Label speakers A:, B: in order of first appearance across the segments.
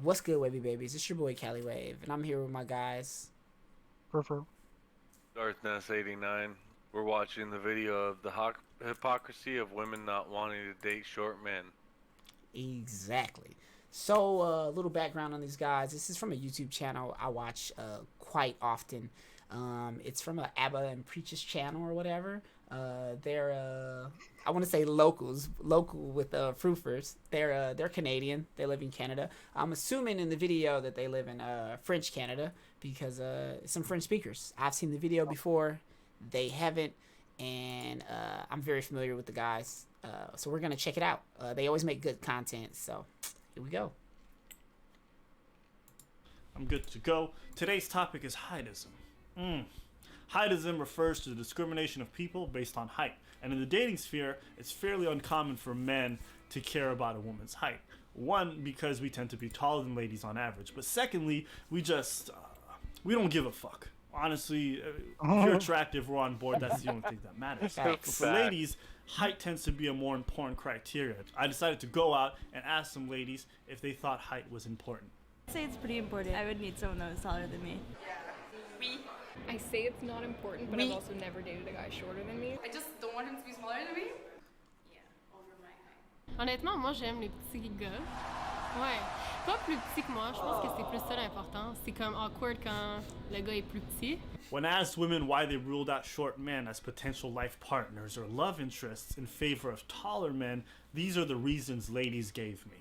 A: What's good, Wavy Babies? It's your boy Cali Wave, and I'm here with my guys.
B: Prefer.
C: Darkness89. We're watching the video of the hypocrisy of women not wanting to date short men.
A: Exactly. So, a little background on these guys. This is from a YouTube channel I watch quite often. It's from a Abba and Preaches channel or whatever. They're I want to say local with Froofers. They're Canadian. They live in Canada. I'm assuming in the video that they live in French Canada because some French speakers. I've seen the video before. They haven't, and I'm very familiar with the guys. So we're gonna check it out. They always make good content. So here we go.
D: I'm good to go. Today's topic is heightism. Heightism refers to the discrimination of people based on height. And in the dating sphere, it's fairly uncommon for men to care about a woman's height. One, because we tend to be taller than ladies on average. But secondly, we don't give a fuck. Honestly, if you're attractive, we're on board. That's the only thing that matters. But for ladies, height tends to be a more important criteria. I decided to go out and ask some ladies if they thought height was important.
E: I'd say it's pretty important. I would need someone that was taller than me.
F: I say it's not important, but I've also never dated a guy shorter than me.
G: I just don't want him to be smaller than me. Yeah, over my height.
H: Honnêtement, moi, j'aime les petits gars. Ouais. Pas plus petits que moi, je pense que c'est plus ça l'important. C'est comme awkward quand le gars est plus petit.
D: When asked women why they ruled out short men as potential life partners or love interests in favor of taller men, these are the reasons ladies gave me.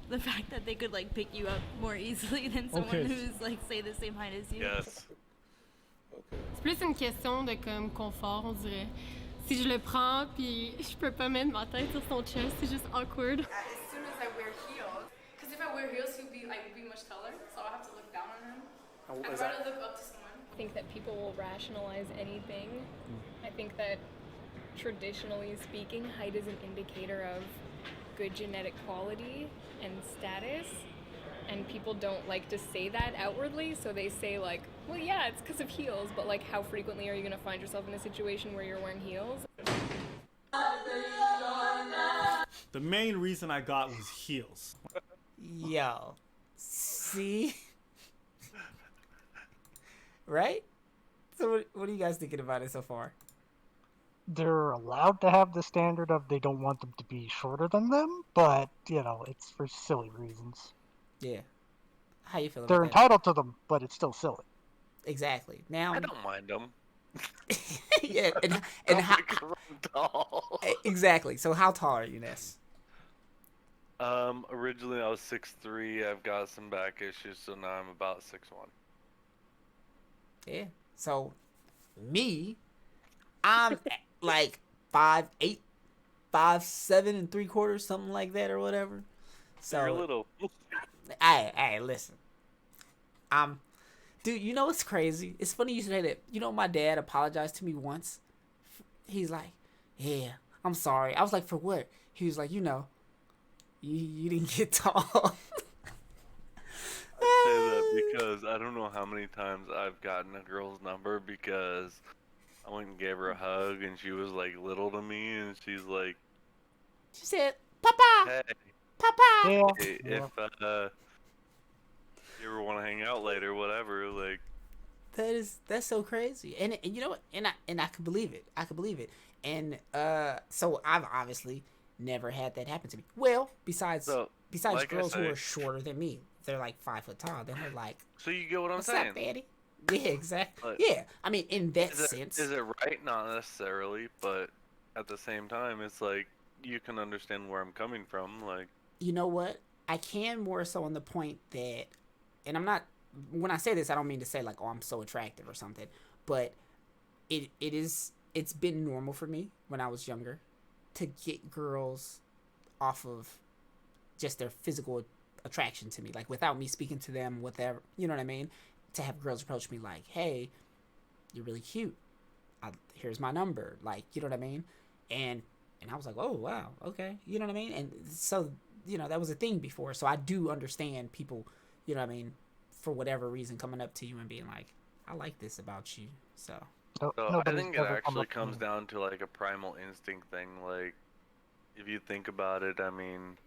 E: The fact that they could like pick you up more easily than someone who's like say the same height as you.
C: Yes.
H: C'est plus une question de comme confort, on dirait. Si je le prends puis je peux pas mettre ma tête sur son chest, c'est juste awkward.
G: As soon as I wear heels, because if I wear heels, he'll be much taller, so I'll have to look down on him. I'd rather look up to someone.
F: I think that people will rationalize anything. I think that traditionally speaking, height is an indicator of good genetic quality and status. And people don't like to say that outwardly, so they say like, well, yeah, it's because of heels, but like how frequently are you going to find yourself in a situation where you're wearing heels?
D: The main reason I got was heels.
A: Yo, see, right? So what are you guys thinking about it so far?
B: They're allowed to have the standard of they don't want them to be shorter than them, but it's for silly reasons.
A: Yeah. How you feeling?
B: They're
A: about that?
B: entitled to them, but it's still silly.
A: Exactly. Now,
C: I don't mind them.
A: yeah, and how
C: Because I'm tall.
A: exactly. So how tall are you, Ness?
C: Originally I was 6'3". I've got some back issues, so now I'm about 6'1".
A: Yeah. So me, I'm like 5'8", 5'7 3/4", something like that, or whatever. So
C: You're little.
A: Hey, listen. Dude, you know what's crazy? It's funny you say that. You know, my dad apologized to me once. He's like, yeah, I'm sorry. I was like, for what? He was like, you didn't get tall.
C: I say that because I don't know how many times I've gotten a girl's number because I went and gave her a hug and she was like little to me and she's like,
A: She said, Papa,
C: hey,
A: Papa.
B: Yeah.
C: if you ever want to hang out later, whatever, like.
A: That's so crazy. And you know what? And I could believe it. I could believe it. And so I've obviously never had that happen to me. Well, besides
C: like
A: girls who
C: I say,
A: are shorter than me, they're like 5 foot tall. Then they're like,
C: so you get what I'm
A: "What's
C: saying?
A: up, Daddy?" Yeah, exactly.
C: But
A: Yeah, I mean, in that
C: Is
A: sense,
C: it right? Not necessarily, but at the same time, it's like you can understand where I'm coming from. Like,
A: you know what? I can more so on the point that, and I'm not. When I say this, I don't mean to say like, oh, I'm so attractive or something, but it's been normal for me when I was younger to get girls off of just their physical attraction to me, like without me speaking to them, whatever, you know what I mean? To have girls approach me like, hey, you're really cute. Here's my number, like, you know what I mean? And I was like, oh wow, okay, you know what I mean? And so, that was a thing before, so I do understand people, you know what I mean, for whatever reason coming up to you and being like, I like this about you. So
C: so I
B: Nobody's
C: think it
B: ever come
C: actually
B: up to
C: comes
B: me.
C: down to like a primal instinct thing. Like, if you think about it, I mean,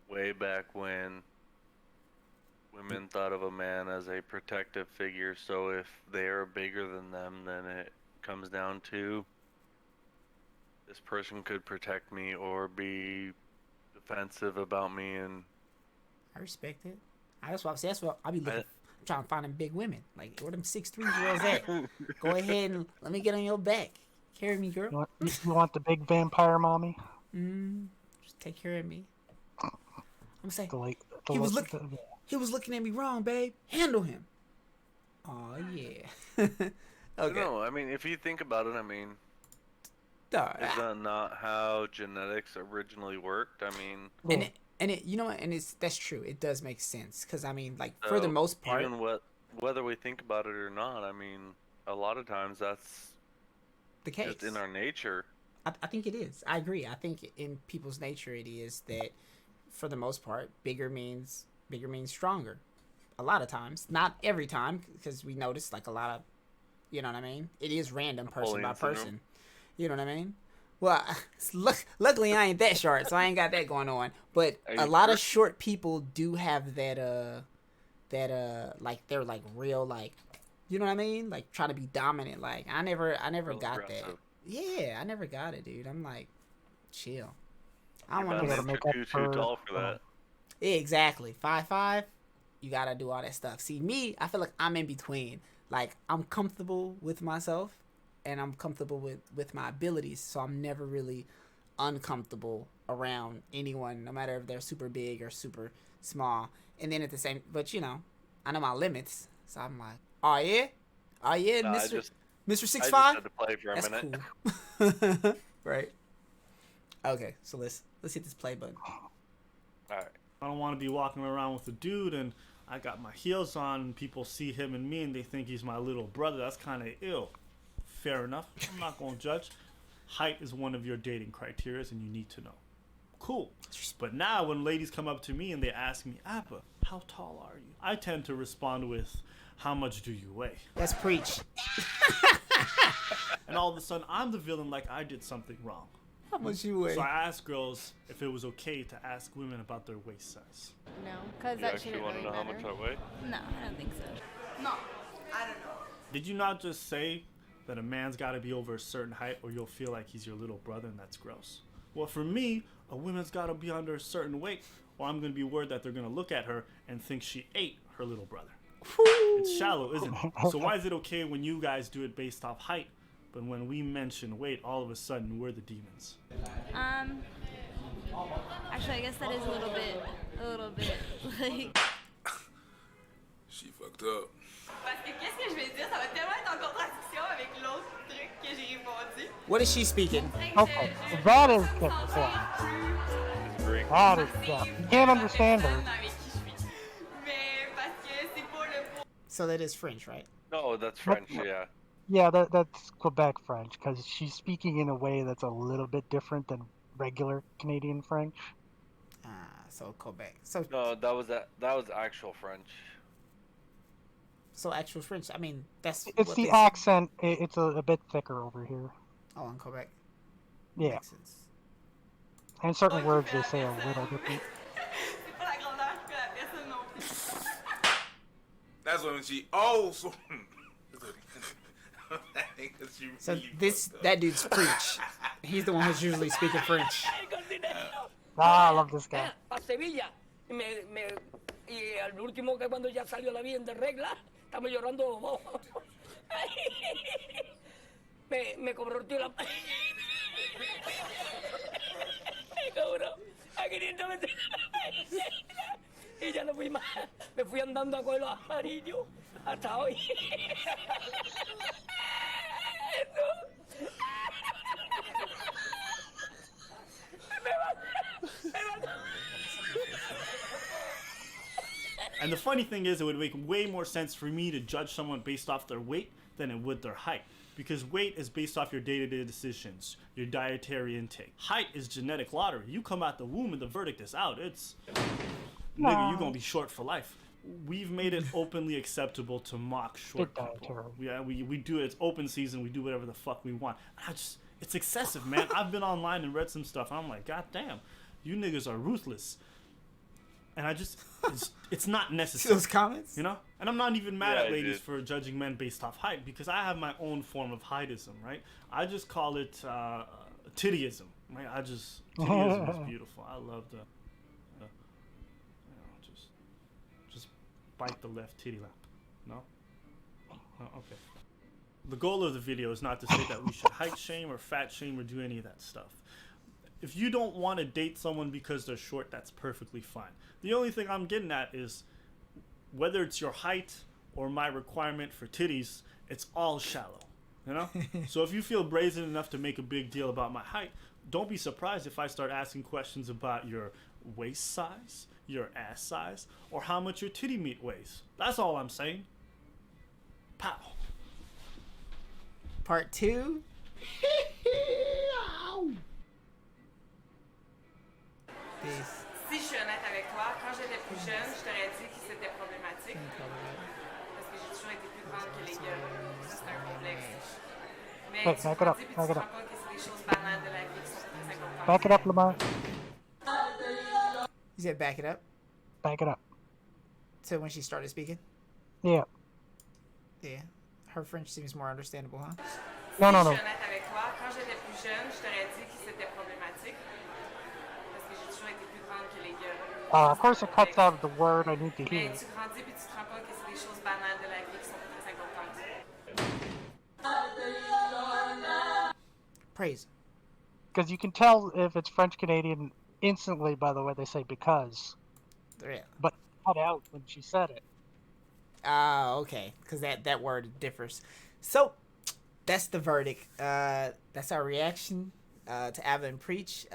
C: way back when women thought of a man as a protective figure, so if they are bigger than them, then it comes down to this person could protect me or be defensive about me, and
A: I respect it. That's what I be looking. I'm trying to find them big women. Like, where them 6'3" girls at? Go ahead and let me get on your back. Carry me, girl.
B: You want the big vampire mommy?
A: Just take care of me. I'm saying he was looking at me wrong, babe. Handle him. Oh yeah. Okay.
C: No, I mean, if you think about it, I mean, is that not how genetics originally worked? I mean,
A: and it you know what, and that's true. It does make sense because I mean, like, for the most part,
C: even whether we think about it or not, I mean, a lot of times that's
A: the case.
C: Just in our nature.
A: I think it is. I agree. I think in people's nature it is that, for the most part, bigger means stronger. A lot of times, not every time, because we notice like a lot of, you know what I mean. It is random person by person. You know what I mean? Well, luckily I ain't that short, so I ain't got that going on. But a lot of short people do have that like they're like real, like, you know what I mean? Like trying to be dominant. Like I never
C: real
A: got
C: aggressive.
A: that. Yeah, I never got it, dude. I'm like, chill. I don't
C: You're
A: want to
B: make
C: too tall for that.
A: Exactly. 5'5", you gotta do all that stuff. See, me, I feel like I'm in between. Like, I'm comfortable with myself, and I'm comfortable with my abilities, so I'm never really uncomfortable around anyone, no matter if they're super big or super small. And then at the same, but you know, I know my limits, so I'm like, oh yeah,
C: No,
A: Mr. 6'5".
C: I just had to play for a
A: That's
C: minute.
A: cool. Right. Okay, so let's hit this play button.
C: All right.
D: I don't want to be walking around with a dude and I got my heels on and people see him and me and they think he's my little brother. That's kind of ill. Fair enough. I'm not going to judge. Height is one of your dating criteria and you need to know. Cool. But now when ladies come up to me and they ask me, Appa, how tall are you? I tend to respond with, how much do you weigh?
A: Let's preach.
D: And all of a sudden I'm the villain, like I did something wrong.
A: How much you weigh?
D: So I asked girls if it was okay to ask women about their waist size.
E: No, because
C: You
E: that
C: actually
E: shouldn't
C: want
E: really
C: to know
E: matter.
C: how much I weigh?
E: No, I don't think so.
G: No, I don't know.
D: Did you not just say that a man's got to be over a certain height or you'll feel like he's your little brother and that's gross? Well, for me, a woman's got to be under a certain weight or I'm going to be worried that they're going to look at her and think she ate her little brother. It's shallow, isn't it? So why is it okay when you guys do it based off height, but when we mention weight, all of a sudden we're the demons?
E: Actually, I guess that is a little bit like.
I: She fucked up.
G: Parce que qu'est-ce que je vais dire, ça va tellement être en contradiction avec l'autre truc que j'ai répondu.
A: What is she speaking?
B: Okay, that is good.
C: Greek.
B: That is good. You can't understand her.
G: Avec qui je suis. Mais parce que c'est pour le beau.
A: So that is French, right?
C: No, that's French, yeah.
B: Yeah, that's Quebec French because she's speaking in a way that's a little bit different than regular Canadian French.
A: So Quebec. So
C: No, that was actual French.
A: so actual French. I mean, that's
B: It's
A: what
B: the
A: they-
B: accent. It's a bit thicker over here.
A: Oh, in Quebec.
B: Yeah,
A: Makes sense.
B: and certain words they say are a little different.
G: C'est pas la grandeur qui fait la personne non plus.
I: That's when she. Oh, so.
A: So that dude's preach. He's the one who's usually speaking French.
B: Ah, I love this guy.
J: A Sevilla. Y al último que cuando ya salió la bien de regla, estamos llorando. Me cobró el tío la... Me cobró a 500 y ya no fui más. Me fui andando a coger los amarillos hasta hoy.
D: And the funny thing is, it would make way more sense for me to judge someone based off their weight than it would their height. Because weight is based off your day-to-day decisions, your dietary intake. Height is genetic lottery. You come out the womb and the verdict is out. It's, nigga, you gonna be short for life. We've made it openly acceptable to mock short
B: Good
D: people.
B: dietary.
D: Yeah, we do it. It's open season. We do whatever the fuck we want. It's excessive, man. I've been online and read some stuff. And I'm like, God damn, you niggas are ruthless. and I just it's not
A: See
D: necessary.
A: those comments?
D: You know, and I'm not even mad
C: Yeah,
D: at
C: I
D: ladies
C: did.
D: for judging men based off height because I have my own form of heightism, right? I just call it tittyism, right? Tittyism is beautiful. I love the, just bite the left titty lap. No, okay. The goal of the video is not to say that we should height shame or fat shame or do any of that stuff. If you don't want to date someone because they're short, that's perfectly fine. The only thing I'm getting at is whether it's your height or my requirement for titties, it's all shallow, you know? So if you feel brazen enough to make a big deal about my height, don't be surprised if I start asking questions about your waist size, your ass size, or how much your titty meat weighs. That's all I'm saying. Pow.
A: Part 2. Peace.
K: Si je suis honnête avec toi, quand j'étais plus jeune, je t'aurais dit que c'était problématique. Parce que j'ai toujours été plus grande que les gars. C'est un complexe. Mais
B: Hey,
K: tu
B: back it
K: grandis
B: up,
K: puis tu
B: back
K: te
B: it
K: rends
B: up.
K: compte que c'est des choses banales de la vie qui sont très importantes.
B: Back it up, Lamar.
A: You said back it up?
B: Back it up.
A: So when she started speaking?
B: Yeah.
A: Yeah. Her French seems more understandable, huh?
B: No, no,
K: Si je
B: no.
K: suis honnête avec toi, quand j'étais plus jeune, je t'aurais dit que c'était problématique. Parce que j'ai toujours été plus grande que les gars.
B: Of course, it cuts out the word I need to hear.
K: Mais tu grandis puis tu te rends compte que c'est des choses banales de la vie qui sont très importantes.
A: Praise.
B: Because you can tell if it's French Canadian instantly by the way they say because.
A: Yeah.
B: But cut out when she said it.
A: Okay. Because that word differs. So, that's the verdict. That's our reaction to Ava and Preach.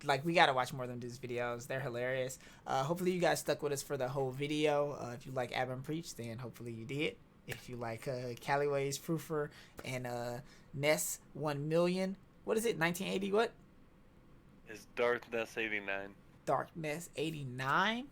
A: Like, we gotta watch more of them dudes' videos. They're hilarious. Hopefully you guys stuck with us for the whole video. If you like Ava and Preach, then hopefully you did. If you like Callaway's Proofer and Ness 1 million. What is it? 1980 what?
C: It's Darkness 89.
A: Darkness 89.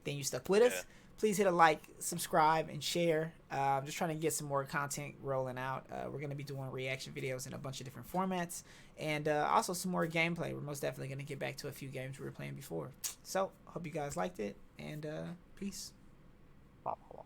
A: Then you stuck with us. Please hit a like, subscribe, and share. I'm just trying to get some more content rolling out. We're going to be doing reaction videos in a bunch of different formats. And also some more gameplay. We're most definitely going to get back to a few games we were playing before. So, hope you guys liked it. And peace.
B: Blah, blah, blah.